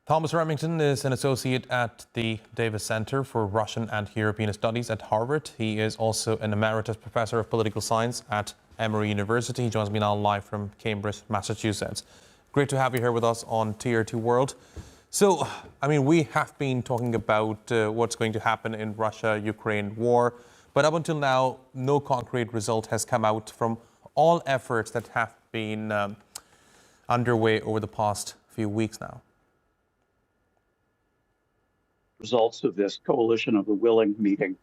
Thomas Remington is an associate at the Davis Center for Russian and European Studies at Harvard. He is also an emeritus professor of political science at Emory University. He joins me now live from Cambridge, Massachusetts. Great to have you here with us on Tier 2 World. So, we have been talking about what's going to happen in Russia-Ukraine war, but up until now, no concrete result has come out from all efforts that have been underway over the past few weeks now. Results of this coalition of the willing meeting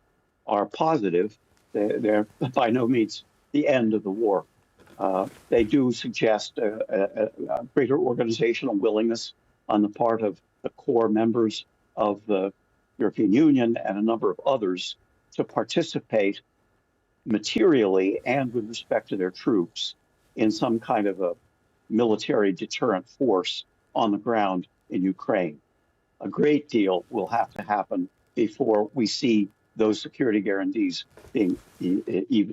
are positive. They're by no means the end of the war. They do suggest a greater organizational willingness on the part of the core members of the European Union and a number of others to participate materially and with respect to their troops in some kind of a military deterrent force on the ground in Ukraine. A great deal will have to happen before we see those security guarantees being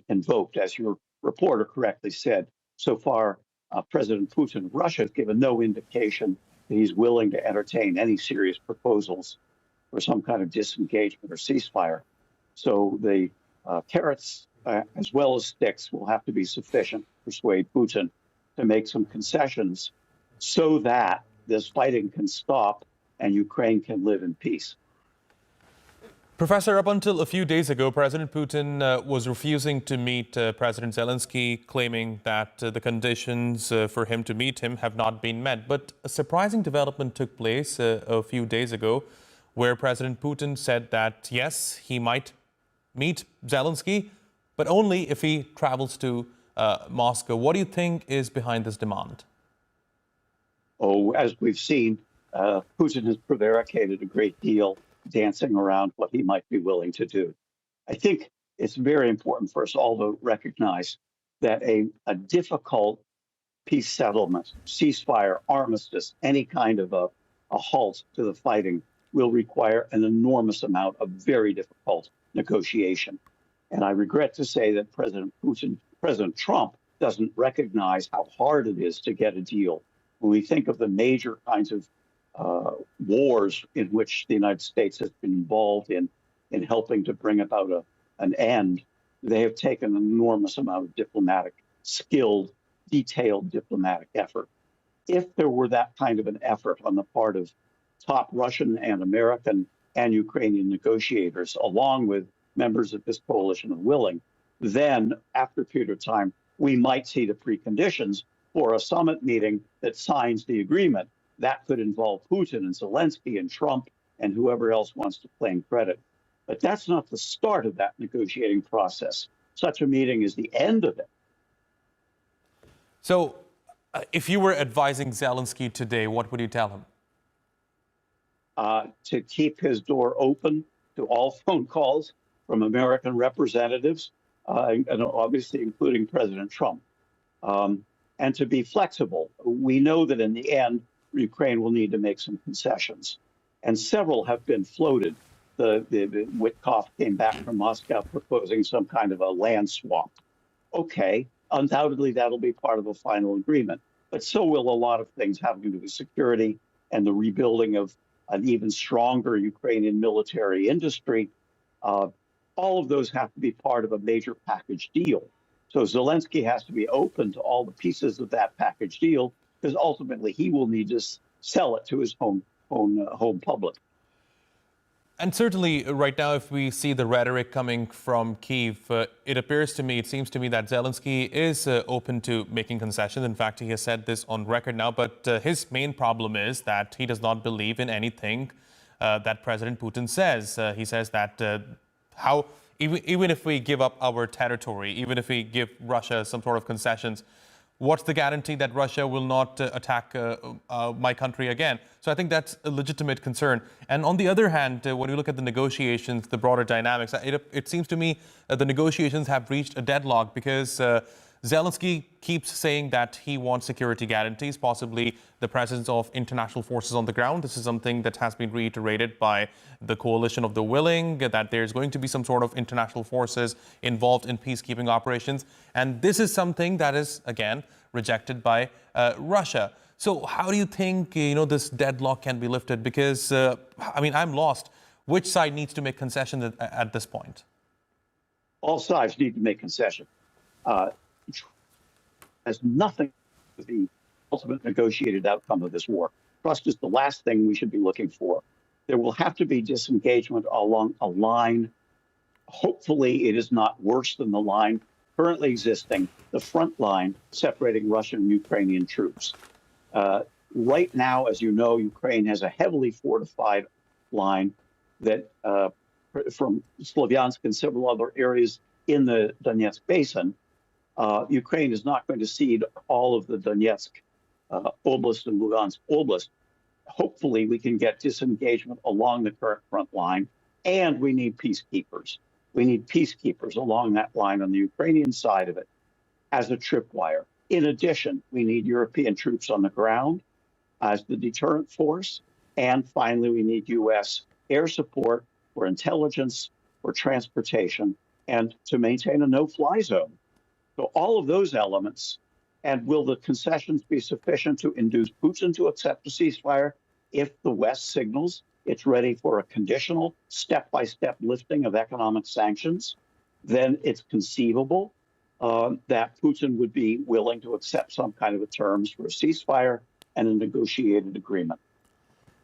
invoked. As your reporter correctly said, so far, President Putin of Russia has given no indication that he's willing to entertain any serious proposals for some kind of disengagement or ceasefire. So the carrots, as well as sticks, will have to be sufficient to persuade Putin to make some concessions so that this fighting can stop and Ukraine can live in peace. Professor, up until a few days ago, President Putin was refusing to meet President Zelenskyy, claiming that the conditions for him to meet him have not been met. But a surprising development took place a few days ago, where President Putin said that, yes, he might meet Zelenskyy, but only if he travels to Moscow. What do you think is behind this demand? Oh, as we've seen, Putin has prevaricated a great deal, dancing around what he might be willing to do. I think it's very important for us all to recognize that a difficult peace settlement, ceasefire, armistice, any kind of a halt to the fighting will require an enormous amount of very difficult negotiation. And I regret to say that President Trump doesn't recognize how hard it is to get a deal. When we think of the major kinds of wars in which the United States has been involved in helping to bring about an end, they have taken an enormous amount of diplomatic, skilled, detailed diplomatic effort. If there were that kind of an effort on the part of top Russian and American and Ukrainian negotiators, along with members of this coalition of willing, then after a period of time, we might see the preconditions for a summit meeting that signs the agreement. That could involve Putin and Zelenskyy and Trump and whoever else wants to claim credit. But that's not the start of that negotiating process. Such a meeting is the end of it. So if you were advising Zelenskyy today, what would you tell him? To keep his door open to all phone calls from American representatives, and obviously including President Trump, and to be flexible. We know that in the end, Ukraine will need to make some concessions, and several have been floated. The Witkoff came back from Moscow proposing some kind of a land swap. Okay, undoubtedly that'll be part of a final agreement, but so will a lot of things having to do with security and the rebuilding of an even stronger Ukrainian military industry. All of those have to be part of a major package deal. So Zelenskyy has to be open to all the pieces of that package deal, because ultimately he will need to sell it to his home public. And certainly right now, if we see the rhetoric coming from Kyiv, it seems to me that Zelenskyy is open to making concessions. In fact, he has said this on record now, but his main problem is that he does not believe in anything that President Putin says. He says that even if we give up our territory, even if we give Russia some sort of concessions, what's the guarantee that Russia will not attack my country again? So I think that's a legitimate concern. And on the other hand, when you look at the negotiations, the broader dynamics, it seems to me the negotiations have reached a deadlock because Zelenskyy keeps saying that he wants security guarantees, possibly the presence of international forces on the ground. This is something that has been reiterated by the coalition of the willing, that there's going to be some sort of international forces involved in peacekeeping operations. And this is something that is, again, rejected by Russia. So how do you think, this deadlock can be lifted? Because, I'm lost. Which side needs to make concessions at this point? All sides need to make concessions. Uh, has nothing to do with the ultimate negotiated outcome of this war. Trust is the last thing we should be looking for. There will have to be disengagement along a line. Hopefully, it is not worse than the line currently existing, the front line separating Russian and Ukrainian troops. Right now, as you know, Ukraine has a heavily fortified line that from Slavyansk and several other areas in the Donetsk basin. Ukraine is not going to cede all of the Donetsk Oblast and Lugansk Oblast. Hopefully, we can get disengagement along the current front line, and we need peacekeepers. We need peacekeepers along that line on the Ukrainian side of it as a tripwire. In addition, we need European troops on the ground as the deterrent force. And finally, we need U.S. air support for intelligence, for transportation, and to maintain a no-fly zone. So all of those elements, and will the concessions be sufficient to induce Putin to accept a ceasefire if the West signals it's ready for a conditional, step-by-step lifting of economic sanctions? Then it's conceivable that Putin would be willing to accept some kind of a terms for a ceasefire and a negotiated agreement.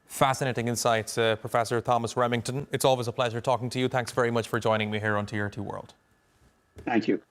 Fascinating insights, Professor Thomas Remington. It's always a pleasure talking to you. Thanks very much for joining me here on Tier 2 World. Thank you.